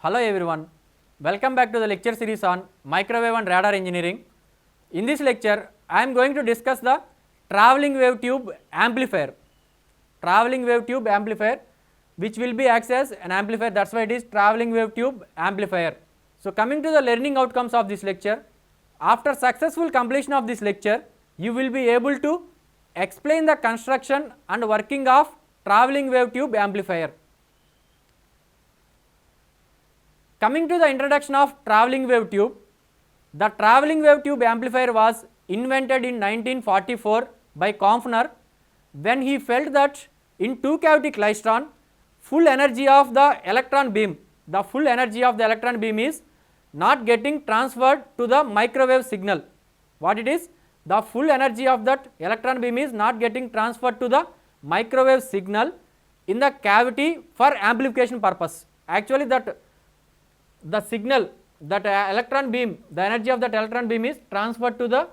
Hello everyone, welcome back to the lecture series on microwave and radar engineering. In this lecture, I am going to discuss the travelling wave tube amplifier. Travelling wave tube amplifier, which will be acts as an amplifier, that's why it is travelling wave tube amplifier. So coming to the learning outcomes of this lecture, after successful completion of this lecture, you will be able to explain the construction and working of travelling wave tube amplifier. Coming to the introduction of travelling wave tube, the travelling wave tube amplifier was invented in 1944 by Kampfner when he felt that in two cavity klystron, full energy of the electron beam, is not getting transferred to the microwave signal. What it is? The full energy of that electron beam is not getting transferred to the microwave signal in the cavity for amplification purpose. Actually the signal, that electron beam, the energy of that electron beam is transferred to the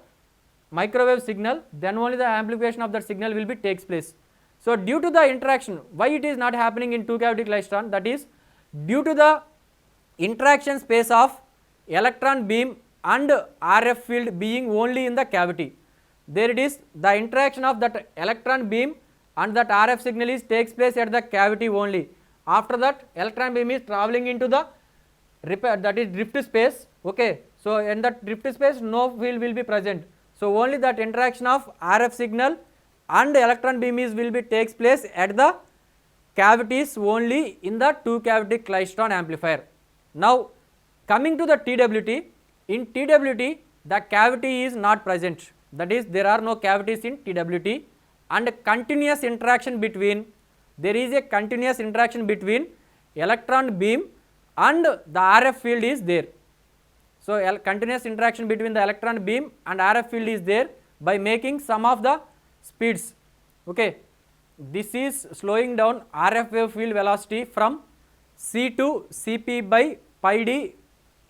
microwave signal, then only the amplification of that signal will be takes place. So due to the interaction, why it is not happening in two cavity klystron, that is due to the interaction space of electron beam and RF field being only in the cavity. There it is, the interaction of that electron beam and that RF signal is takes place at the cavity only. After that, electron beam is travelling into the that is drift space, okay. So in that drift space no field will be present. So only that interaction of RF signal and electron beam will be takes place at the cavities only in the two cavity klystron amplifier. Now coming to the TWT, in TWT the cavity is not present, that is there are no cavities in TWT, and continuous interaction between, there is a continuous interaction between electron beam and the RF field is there. So continuous interaction between the electron beam and RF field is there by making some of the speeds, okay. This is slowing down RF wave field velocity from C to Cp by pi d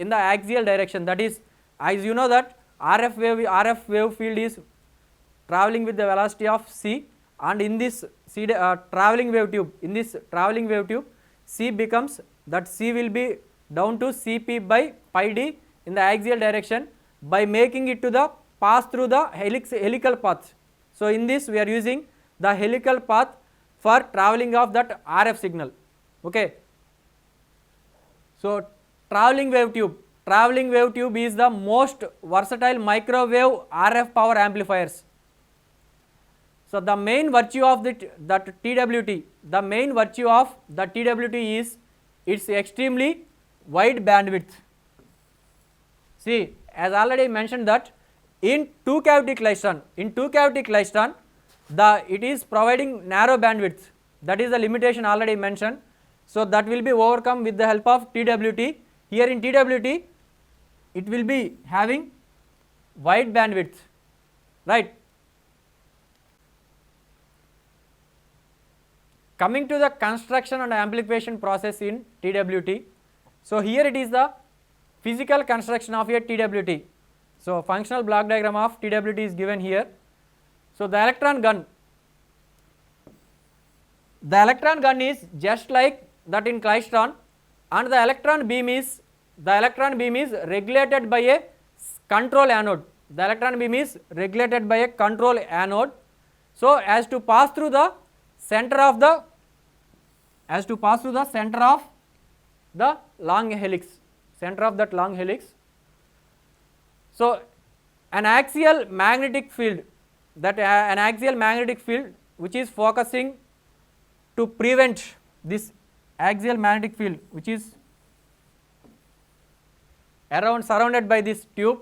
in the axial direction. That is, as you know that RF wave field is travelling with the velocity of c, and in this travelling wave tube, c becomes, that c will be down to Cp by pi d in the axial direction by making it to the pass through the helical path. So in this we are using the helical path for travelling of that RF signal, okay. So travelling wave tube is the most versatile microwave RF power amplifiers. So the main virtue of that TWT, the main virtue of the TWT is its extremely wide bandwidth. See, as already mentioned that in two cavity klystron, it is providing narrow bandwidth, that is the limitation already mentioned. So that will be overcome with the help of TWT. Here in TWT it will be having wide bandwidth, right. Coming to the construction and amplification process in TWT. So here it is the physical construction of a TWT. So functional block diagram of TWT is given here. So the electron gun is just like that in klystron, and the electron beam is regulated by a control anode. The electron beam is regulated by a control anode, so as to pass through the center of the long helix, So an axial magnetic field, which is focusing to prevent this axial magnetic field, which is surrounded by this tube.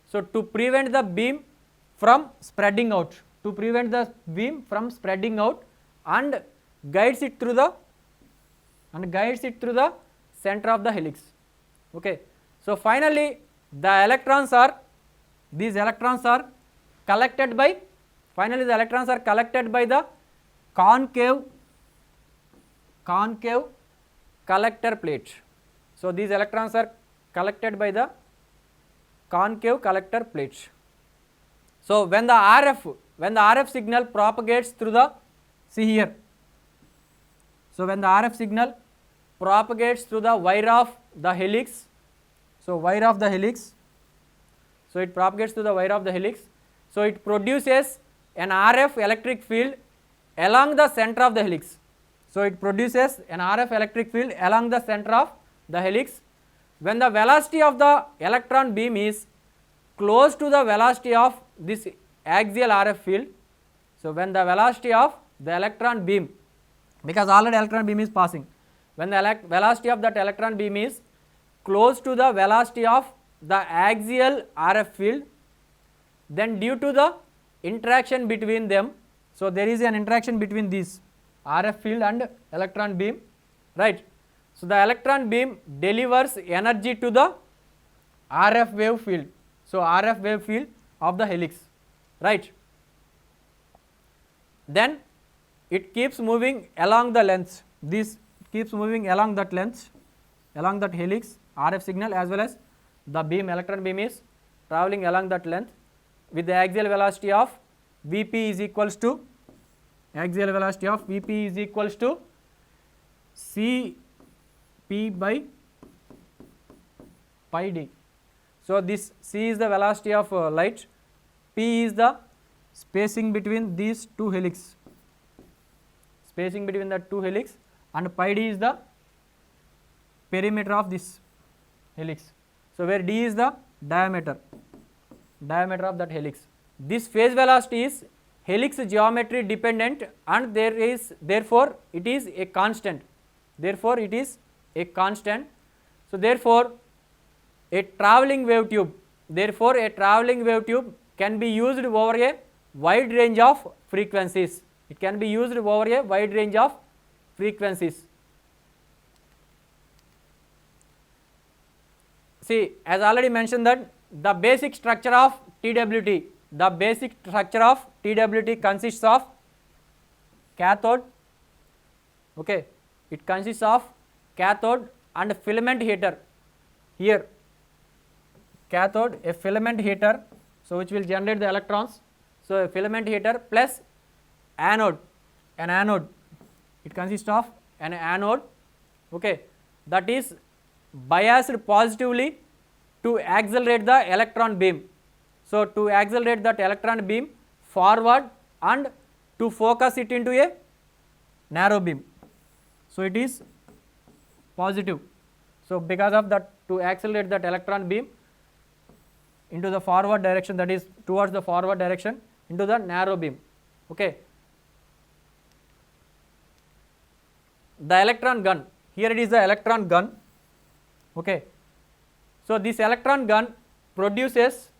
So to prevent the beam from spreading out, and guides it through the center of the helix, okay. So finally these electrons are collected by the concave collector plate. So these electrons are collected by the concave collector plate. So when the RF signal propagates through the, see here, so when the RF signal propagates through the wire of the helix. So wire of the helix. So it propagates through the wire of the helix. So it produces an RF electric field along the center of the helix. So it produces an RF electric field along the center of the helix. When the velocity of the electron beam is close to the velocity of this axial RF field, so when the velocity of the electron beam, because already electron beam is passing, when the velocity of that electron beam is close to the velocity of the axial RF field, then due to the interaction between them, so there is an interaction between these RF field and electron beam, right. So the electron beam delivers energy to the RF wave field, so RF wave field of the helix, right. Then it keeps moving along the length, this keeps moving along that length, along that helix, RF signal as well as the beam, electron beam is travelling along that length with the axial velocity of Vp is equals to, axial velocity of Vp is equals to Cp by pi d. So this C is the velocity of light, P is the spacing between these two helix, spacing between the two helix, and pi d is the perimeter of this helix. So where d is the diameter of that helix. This phase velocity is helix geometry dependent and therefore it is a constant. Therefore it is a constant. So therefore a travelling wave tube, can be used over a wide range of frequencies. It can be used over a wide range of frequencies. See, as already mentioned that the basic structure of TWT, consists of cathode, okay, it consists of cathode and filament heater. Here cathode, a filament heater, so which will generate the electrons, so a filament heater plus anode, an anode, it consists of an anode, okay, that is biased positively to accelerate the electron beam. So to accelerate that electron beam forward and to focus it into a narrow beam. So it is positive. So because of that, to accelerate that electron beam into the forward direction, that is towards the forward direction into the narrow beam, okay. The electron gun, here it is the electron gun, okay. So this electron gun produces,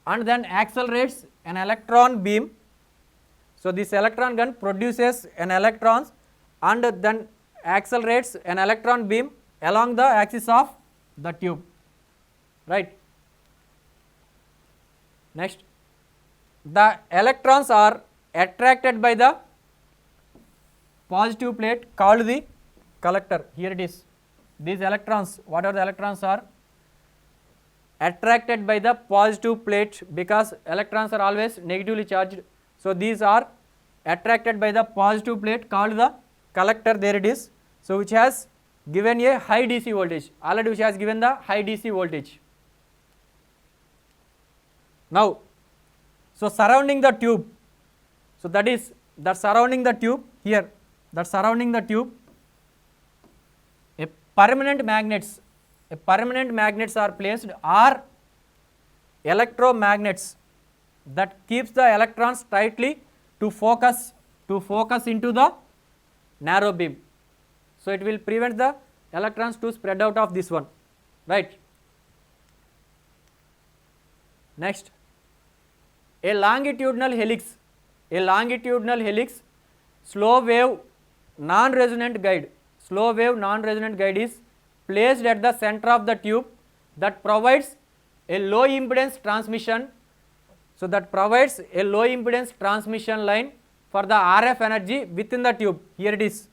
and then accelerates an electron beam. So this electron gun produces an electrons and then accelerates an electron beam along the axis of the tube, right. Next, the electrons are attracted by the positive plate called the collector. Here it is, these electrons, whatever the electrons are attracted by the positive plate, because electrons are always negatively charged. So these are attracted by the positive plate called the collector, there it is. So which has given a high DC voltage, already which has given the high DC voltage. Now, so surrounding the tube, so that is that surrounding the tube here, that surrounding the tube, a permanent magnets are placed, or electromagnets that keeps the electrons tightly to focus into the narrow beam. So it will prevent the electrons to spread out of this one, right. Next, a longitudinal helix, slow wave non-resonant guide is placed at the center of the tube that provides a low impedance transmission. So that provides a low impedance transmission line for the RF energy within the tube. Here it is,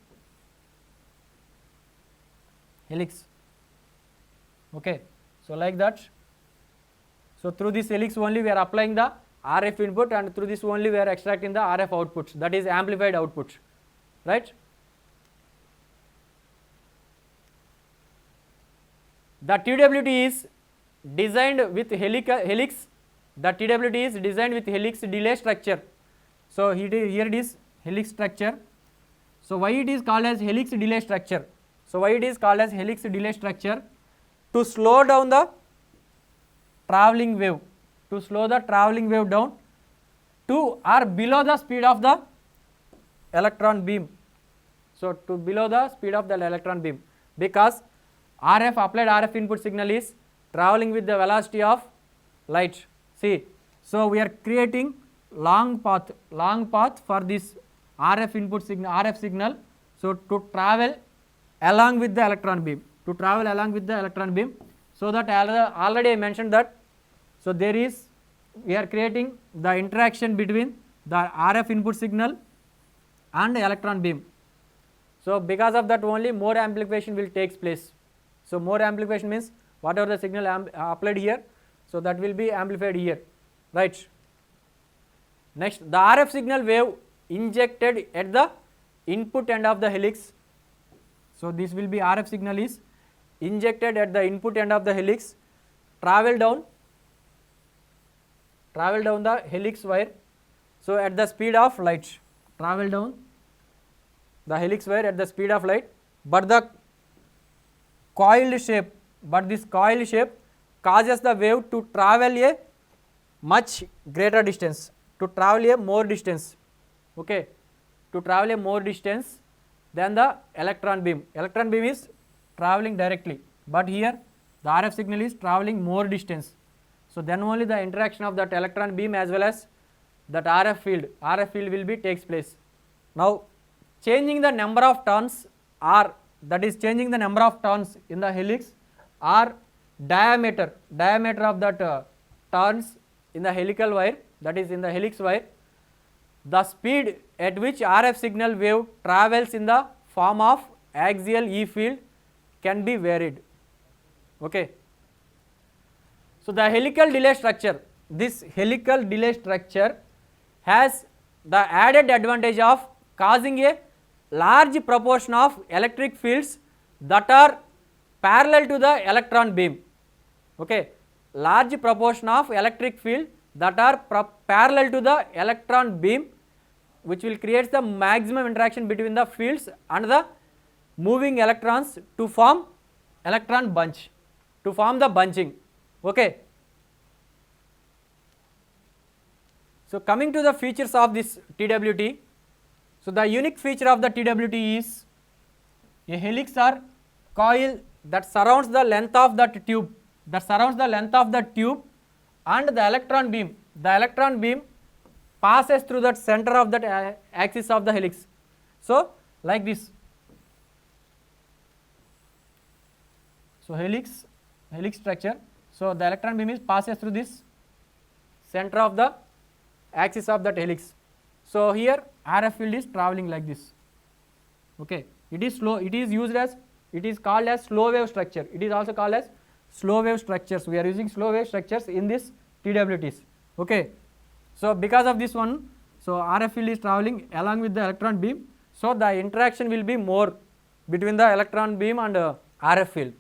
helix, okay. So like that, so through this helix only we are applying the RF input, and through this only we are extracting the RF outputs, that is amplified outputs, right. The TWT is designed with helix. The TWT is designed with helix delay structure. So here it is helix structure. So why it is called as helix delay structure? So why it is called as helix delay structure? To slow down the travelling wave, to slow the travelling wave down to or below the speed of the electron beam. So to below the speed of the electron beam, because RF applied RF input signal is travelling with the velocity of light. See, so we are creating long path for this RF input signal, RF signal. So to travel along with the electron beam, so that already I mentioned that. So there is, we are creating the interaction between the RF input signal and the electron beam. So because of that only more amplification will take place. So more amplification means whatever the signal applied here, so that will be amplified here, right. Next, the RF signal wave injected at the input end of the helix. So this will be RF signal is injected at the input end of the helix, travel down the helix wire. So at the speed of light, travel down the helix wire at the speed of light, but this coiled shape causes the wave to travel a much greater distance, to travel a more distance, okay, to travel a more distance than the electron beam. Electron beam is traveling directly, but here the RF signal is traveling more distance. So then only the interaction of that electron beam as well as that RF field will be takes place. Now changing the number of turns, or that is changing the number of turns in the helix or diameter of that turns in the helical wire, that is in the helix wire, the speed at which RF signal wave travels in the form of axial E field can be varied, okay. So the helical delay structure, this helical delay structure has the added advantage of causing a large proportion of electric fields that are parallel to the electron beam, okay, large proportion of electric field that are parallel to the electron beam, which will create the maximum interaction between the fields and the moving electrons to form electron bunch, to form the bunching, okay. So coming to the features of this TWT, so the unique feature of the TWT is a helix or coil that surrounds the length of that tube, and the electron beam passes through that center of that axis of the helix. So like this, so helix structure, so the electron beam passes through this center of the axis of that helix. So here RF field is traveling like this, okay. It is slow, it is called as slow wave structure, it is also called as slow wave structures. We are using slow wave structures in this TWTs, okay. So because of this one, so RF field is traveling along with the electron beam, so the interaction will be more between the electron beam and RF field.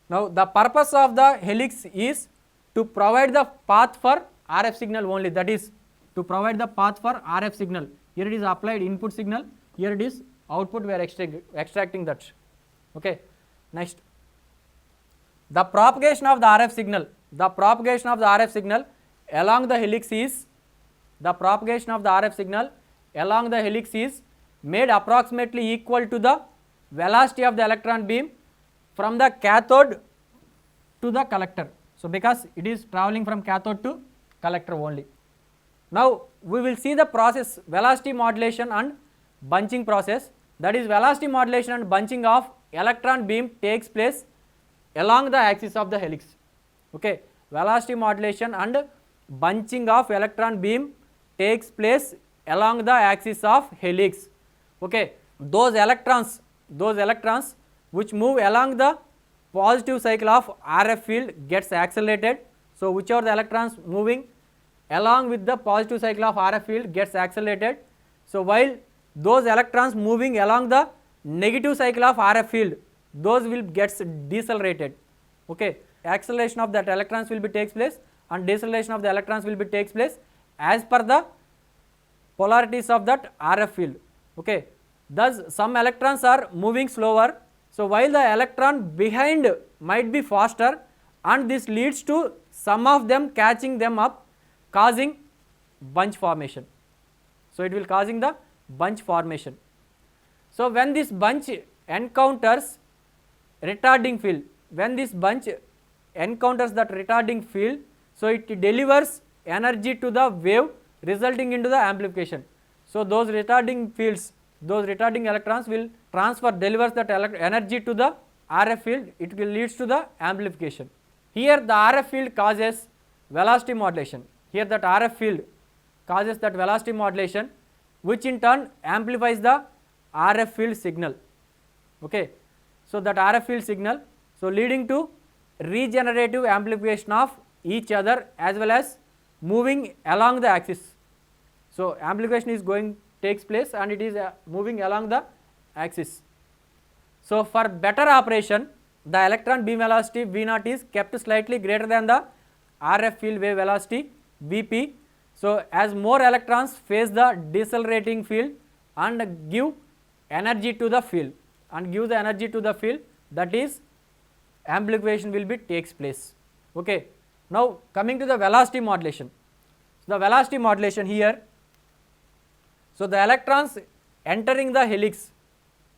Now the purpose of the helix is to provide the path for RF signal only, that is to provide the path for RF signal. Here it is applied input signal, here it is output, we are extracting that, okay. Next, the propagation of the RF signal, along the helix is made approximately equal to the velocity of the electron beam from the cathode to the collector. So because it is traveling from cathode to collector only. Now we will see the process, velocity modulation and bunching process, that is velocity modulation and bunching of electron beam takes place along the axis of the helix, okay. Velocity modulation and bunching of electron beam takes place along the axis of helix, okay. Those electrons which move along the positive cycle of RF field gets accelerated. So whichever the electrons moving along with the positive cycle of RF field gets accelerated. So while those electrons moving along the negative cycle of RF field, those will get decelerated. Okay, acceleration of that electrons will be takes place and deceleration of the electrons will be takes place as per the polarities of that RF field. Okay, thus some electrons are moving slower, so while the electron behind might be faster, and this leads to some of them catching them up, causing bunch formation. So it will causing the bunch formation. So when this bunch encounters retarding field, when this bunch encounters that retarding field, so it delivers energy to the wave resulting into the amplification. So those retarding fields, those retarding electrons will delivers that energy to the RF field, it will leads to the amplification. Here the RF field causes velocity modulation. Here that RF field causes that velocity modulation, which in turn amplifies the RF field signal. Okay, so that RF field signal, so leading to regenerative amplification of each other as well as moving along the axis. So amplification is takes place and it is moving along the axis. So for better operation, the electron beam velocity V0 is kept slightly greater than the RF field wave velocity Vp. So as more electrons face the decelerating field and give energy to the field, that is amplification will be takes place. Okay. Now coming to the velocity modulation. So the velocity modulation here, so the electrons entering the helix,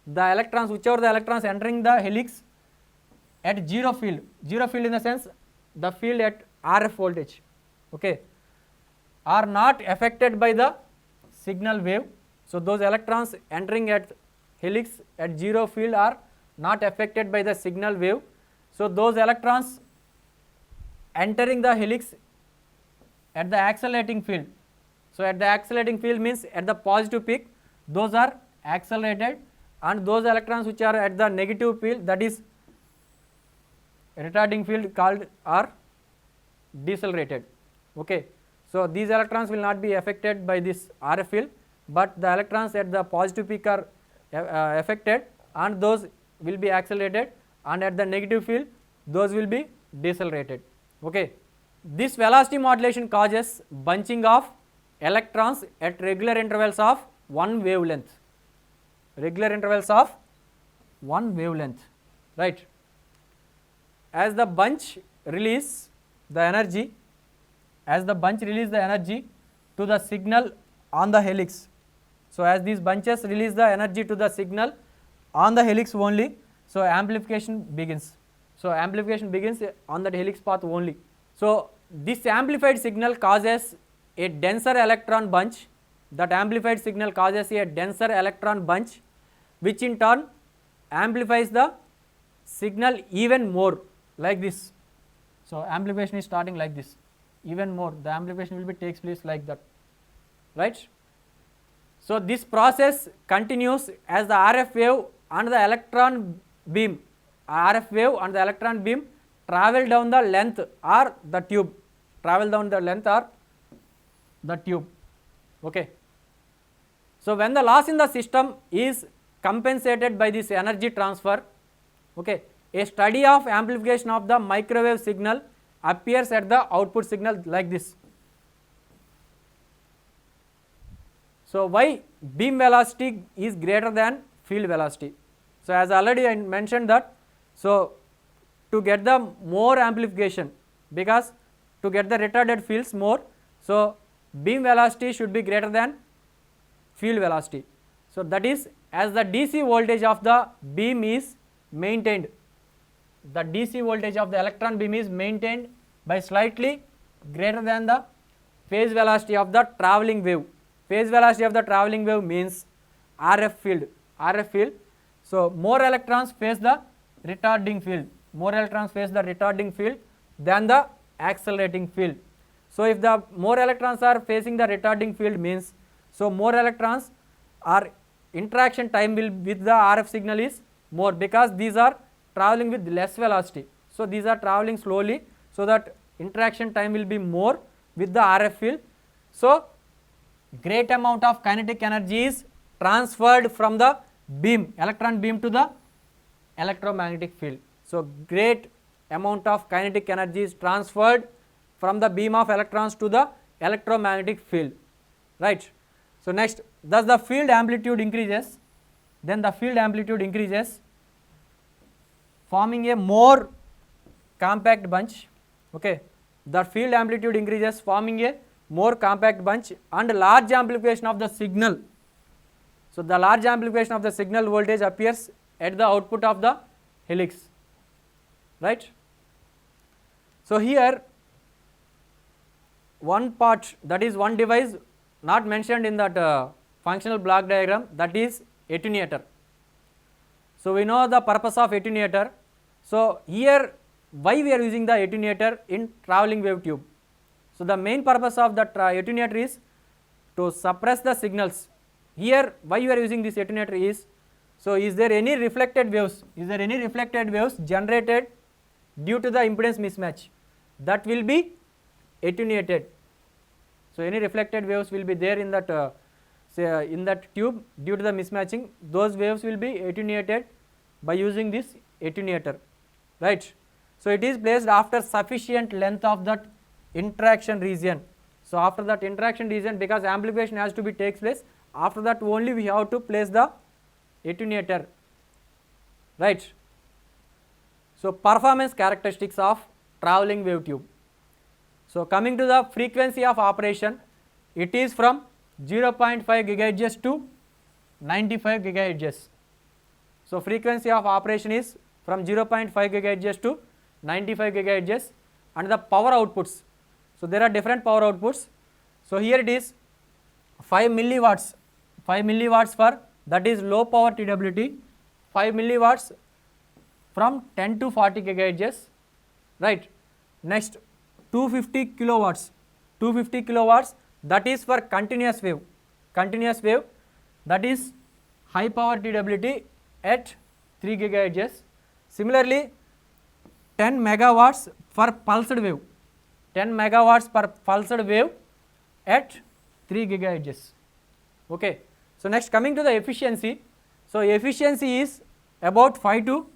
whichever the electrons entering the helix at zero field in the sense the field at RF voltage, okay, are not affected by the signal wave. So those electrons entering at helix at zero field are not affected by the signal wave. So those electrons entering the helix at the accelerating field, so at the accelerating field means at the positive peak, those are accelerated, and those electrons which are at the negative field, that is retarding field, called are decelerated. Okay. So these electrons will not be affected by this RF field, but the electrons at the positive peak are affected and those will be accelerated, and at the negative field those will be decelerated. Okay. This velocity modulation causes bunching of electrons at regular intervals of one wavelength, right. As the bunch release the energy, to the signal on the helix, so as these bunches release the energy to the signal on the helix only, so amplification begins. So amplification begins on that helix path only. So this amplified signal causes a denser electron bunch, which in turn amplifies the signal even more, like this. So amplification is starting like this, even more, the amplification will be takes place like that, right. So this process continues as the RF wave and the electron beam travel down the length or the tube, okay. So when the loss in the system is compensated by this energy transfer, okay, a study of amplification of the microwave signal appears at the output signal like this. So why beam velocity is greater than field velocity? So as already I mentioned that, so to get the more amplification, because to get the retarded fields more, so beam velocity should be greater than field velocity. So that is, as the DC voltage of the beam is maintained, the DC voltage of the electron beam is maintained by slightly greater than the phase velocity of the travelling wave. Phase velocity of the travelling wave means RF field. So more electrons face the retarding field, than the accelerating field. So if the more electrons are facing the retarding field means, so more electrons are interaction time will with the RF signal is more, because these are travelling with less velocity. So these are travelling slowly, so that interaction time will be more with the RF field. So great amount of kinetic energy is transferred from the beam, electron beam, to the electromagnetic field. So great amount of kinetic energy is transferred from the beam of electrons to the electromagnetic field, right. So next, thus the field amplitude increases, then the field amplitude increases, forming a more compact bunch, okay. The field amplitude increases, forming a more compact bunch and large amplification of the signal. So the large amplification of the signal voltage appears at the output of the helix, right. So here one part, that is one device not mentioned in that functional block diagram, that is attenuator. So we know the purpose of attenuator. So here why we are using the attenuator in travelling wave tube. So the main purpose of that attenuator is to suppress the signals. Here why you are using this attenuator is, so is there any reflected waves, generated due to the impedance mismatch, that will be attenuated. So any reflected waves will be there in that in that tube due to the mismatching, those waves will be attenuated by using this attenuator, right. So it is placed after sufficient length of that interaction region. So after that interaction region, because amplification has to be takes place, after that only we have to place the attenuator, right. So performance characteristics of travelling wave tube. So coming to the frequency of operation, it is from 0.5 GHz to 95 GHz. So frequency of operation is from 0.5 GHz to 95 GHz, and the power outputs. So there are different power outputs. So here it is 5 milliwatts for, that is low power TWT, 5 milliwatts from 10 to 40 GHz, right. Next 250 kilowatts, that is for continuous wave, that is high power TWT at 3 GHz. Similarly 10 megawatts for pulsed wave, 10 megawatts per pulsed wave at 3 GHz, okay. So next, coming to the efficiency, so efficiency is about 5 to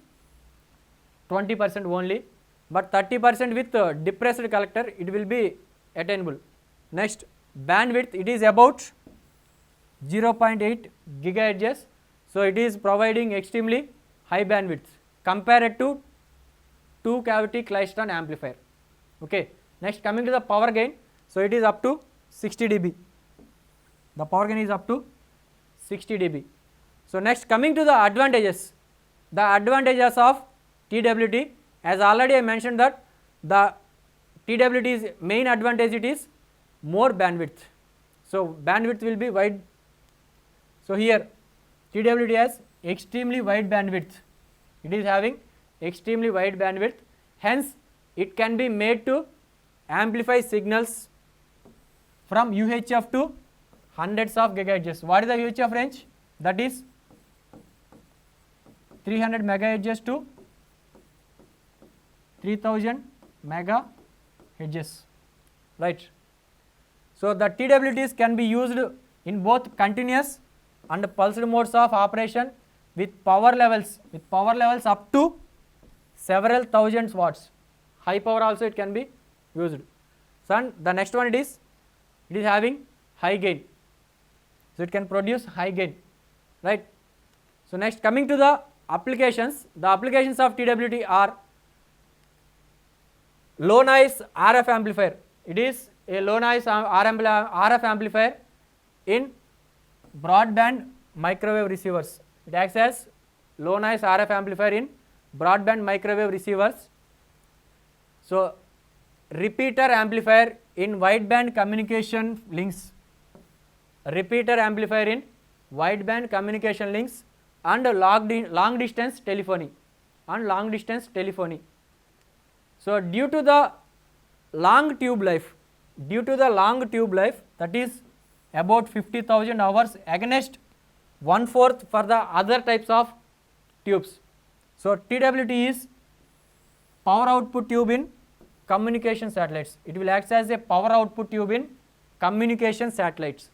20% only, but 30% with depressed collector it will be attainable. Next, bandwidth, it is about 0.8 GHz, so it is providing extremely high bandwidth compared to 2 cavity Klystron amplifier, okay. Next, coming to the power gain, so it is up to 60 dB, the power gain is up to 60 dB. So next, coming to the advantages of TWT, as already I mentioned that the TWT's main advantage, it is more bandwidth. So bandwidth will be wide. So here TWT has extremely wide bandwidth, it is having extremely wide bandwidth, hence it can be made to amplify signals from UHF to hundreds of gigahertz. What is the UHF range? That is 300 megahertz to 3000 megahertz, right. So the TWTs can be used in both continuous and pulsed modes of operation with power levels up to several thousands watts. High power also it can be used. So and the next one, it is having high gain, so it can produce high gain, right. So next, coming to the applications, the applications of TWT are low noise RF amplifier. It is a low noise RF amplifier in broadband microwave receivers. It acts as low noise RF amplifier in broadband microwave receivers. So repeater amplifier in wideband communication links, and long distance telephony, So due to the long tube life, that is about 50,000 hours against 1/4 for the other types of tubes. So TWT is power output tube in communication satellites. It will act as a power output tube in communication satellites,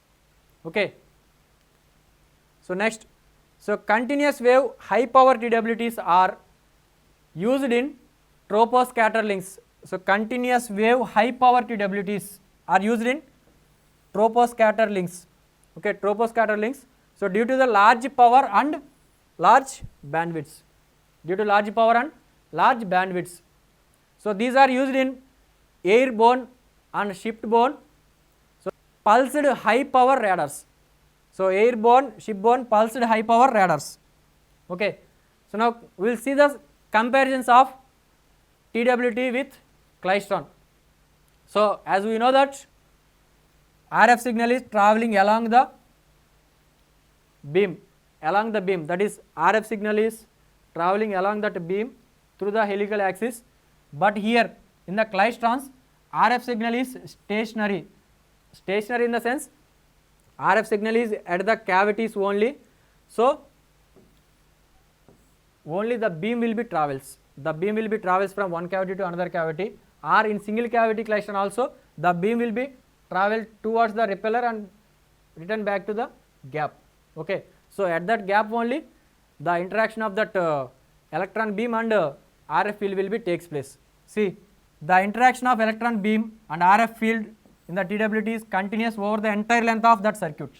okay. So next, so continuous wave high power TWTs are used in troposcatter links. So continuous wave high power TWTs are used in troposcatter links. Okay, troposcatter links. So due to the large power and large bandwidths, due to large power and large bandwidths. So these are used in airborne and shipborne, so pulsed high power radars. So airborne, shipborne, pulsed high power radars. Okay. So now we will see the comparisons of TWT with klystron. So as we know that RF signal is traveling along the beam, that is RF signal is traveling along that beam through the helical axis, but here in the klystrons RF signal is stationary in the sense RF signal is at the cavities only. So only the beam will be travels, from one cavity to another cavity, or in single cavity klystron also the beam will be travel towards the repeller and return back to the gap. Okay. So at that gap only the interaction of that electron beam and RF field will be takes place. See, the interaction of electron beam and RF field in the TWT is continuous over the entire length of that circuit.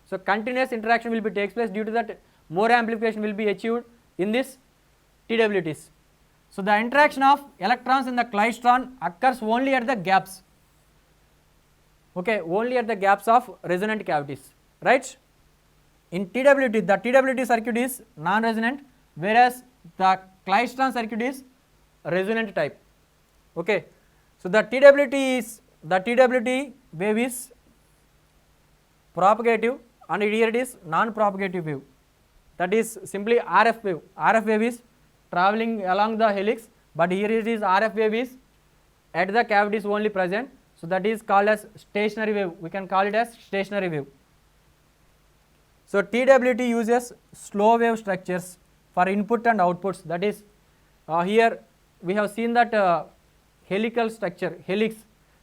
So continuous interaction will be takes place, due to that more amplification will be achieved in this TWTs. So the interaction of electrons in the klystron occurs only at the gaps. Okay, only at the gaps of resonant cavities, right? In TWT, the TWT circuit is non-resonant, whereas the klystron circuit is resonant type. Okay. So the TWT wave is propagative and here it is non-propagative wave, that is simply RF wave. RF wave is traveling along the helix, but here it is RF wave is at the cavities only present. So that is called as stationary wave, we can call it as stationary wave. So TWT uses slow wave structures for input and outputs, that is here we have seen that helical structure, helix.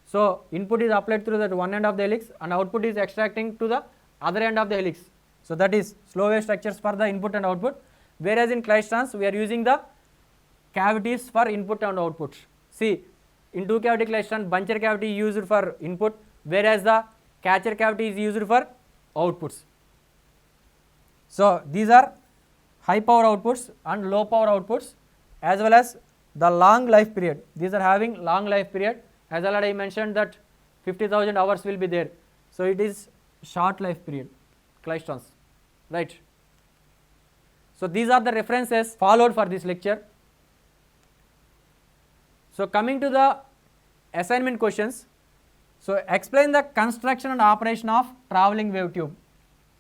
So input is applied through that one end of the helix and output is extracting to the other end of the helix. So that is slow wave structures for the input and output, whereas in klystrons we are using the cavities for input and output. See, in two cavity klystron buncher cavity is used for input, whereas the catcher cavity is used for outputs. So these are high power outputs and low power outputs, as well as the long life period. These are having long life period, as already I mentioned that 50,000 hours will be there. So it is short life period klystrons, right? So these are the references followed for this lecture. So coming to the assignment questions. So explain the construction and operation of travelling wave tube.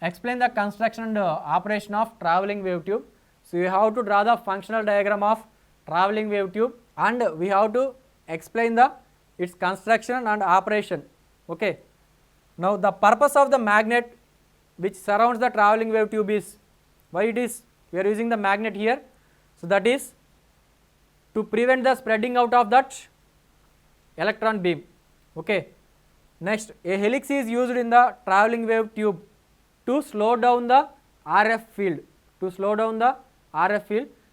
Explain the construction and operation of travelling wave tube. So you have to draw the functional diagram of travelling wave tube and we have to explain its construction and operation. Okay. Now the purpose of the magnet which surrounds the travelling wave tube is, why it is we are using the magnet here. So that is to prevent the spreading out of that electron beam. Okay. Next, a helix is used in the travelling wave tube to slow down the RF field,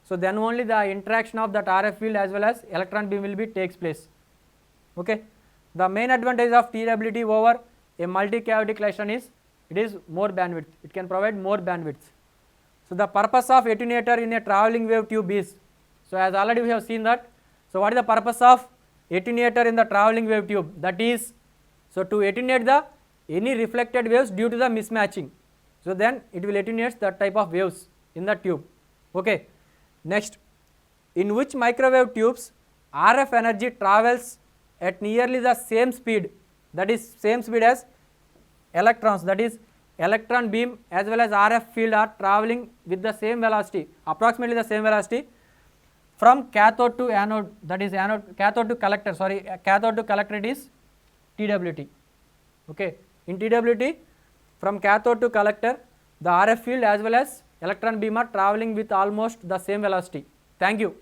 So then only the interaction of that RF field as well as electron beam will be takes place. Okay. The main advantage of TWT over a multi-cavity klystron is it is more bandwidth, it can provide more bandwidth. So the purpose of attenuator in a travelling wave tube is, so as already we have seen that, so what is the purpose of attenuator in the travelling wave tube? That is, so to attenuate the any reflected waves due to the mismatching. So then it will attenuate that type of waves in the tube. Okay. Next, in which microwave tubes RF energy travels at nearly the same speed, that is same speed as electrons, that is electron beam as well as RF field are traveling with the same velocity, approximately the same velocity from cathode to anode, that is cathode to collector, cathode to collector it is TWT. Okay. In TWT, from cathode to collector, the RF field as well as electron beam are traveling with almost the same velocity. Thank you.